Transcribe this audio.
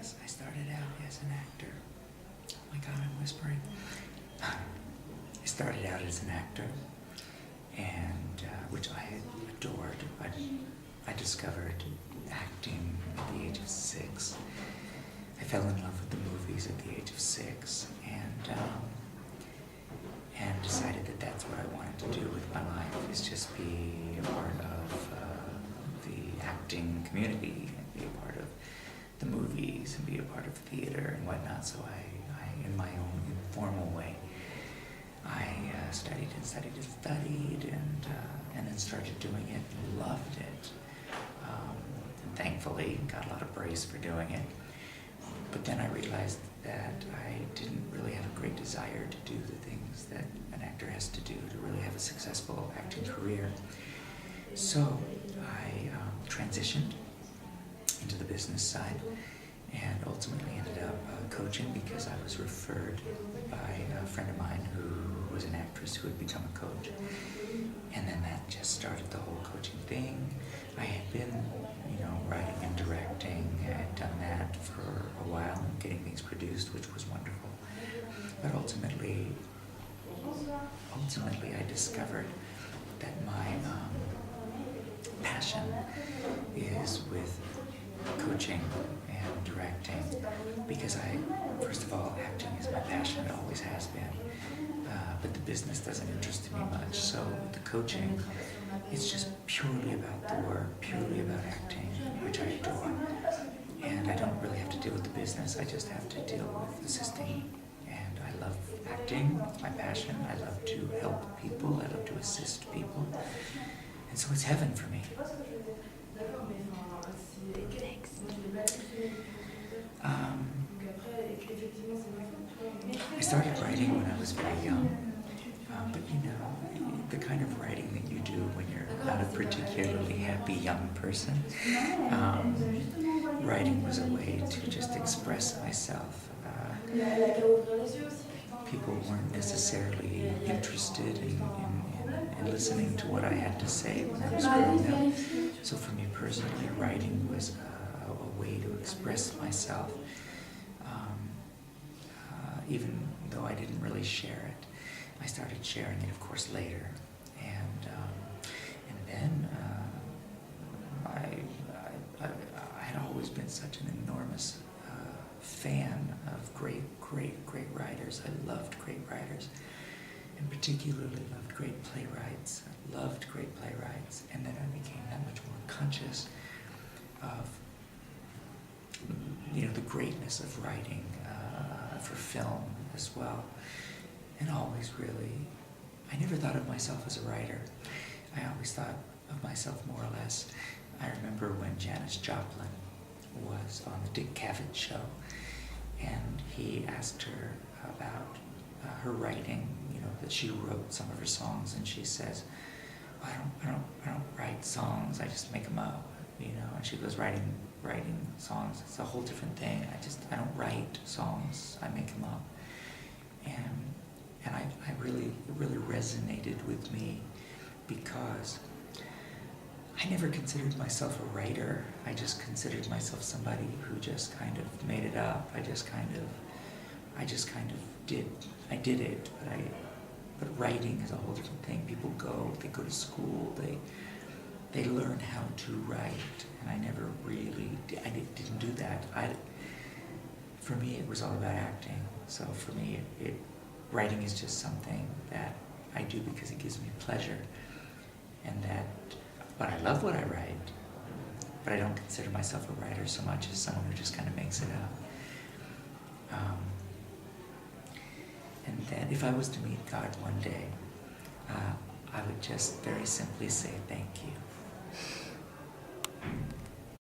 Yes, I started out as an actor. Oh my God, I'm whispering. I started out as an actor, and which I adored. I discovered acting at the age of 6. I fell in love with the movies at the age of 6, and decided that that's what I wanted to do with my life, is just be a part of the acting community, and be a part of the movies, and be a part of theater and whatnot. So I in my own informal way, I studied, and then started doing it and loved it. And thankfully got a lot of praise for doing it. But then I realized that I didn't really have a great desire to do the things that an actor has to do to really have a successful acting career. So I transitioned into the business side, and ultimately ended up coaching because I was referred by a friend of mine who was an actress who had become a coach. And then that just started the whole coaching thing. I had been, writing and directing. I had done that for a while and getting things produced, which was wonderful. But ultimately I discovered that my passion is with coaching and directing, because first of all, acting is my passion, it always has been, but the business doesn't interest me much. So the coaching, it's just purely about the work, purely about acting, which I adore, and I don't really have to deal with the business, I just have to deal with assisting. And I love acting, it's my passion, I love to help people, I love to assist people, and so it's heaven for me. I started writing when I was very young, but the kind of writing that you do when you're not a particularly happy young person, writing was a way to just express myself. People weren't necessarily interested in listening to what I had to say when I was growing up. So for me personally, writing was a way to express myself, even though I didn't really share it. I started sharing it, of course, later, and then I had always been such an enormous fan of great writers. I loved great writers, and particularly loved great playwrights. I loved great playwrights, and then I became that much more conscious of the greatness of writing for film as well. And always really, I never thought of myself as a writer. I always thought of myself more or less. I remember when Janis Joplin was on the Dick Cavett show, and he asked her about her writing, that she wrote some of her songs, and she says, I don't write songs, I just make them up, and she goes, writing songs, it's a whole different thing. I don't write songs, I make them up. And it really resonated with me, because I never considered myself a writer. I just considered myself somebody who just kind of made it up. I just kind of did it, but writing is a whole different thing. People they go to school, they learn how to write, and I never really, I didn't do that. For me, it was all about acting. So for me, writing is just something that I do because it gives me pleasure, but I love what I write, but I don't consider myself a writer so much as someone who just kind of makes it up. And then if I was to meet God one day, I would just very simply say thank you.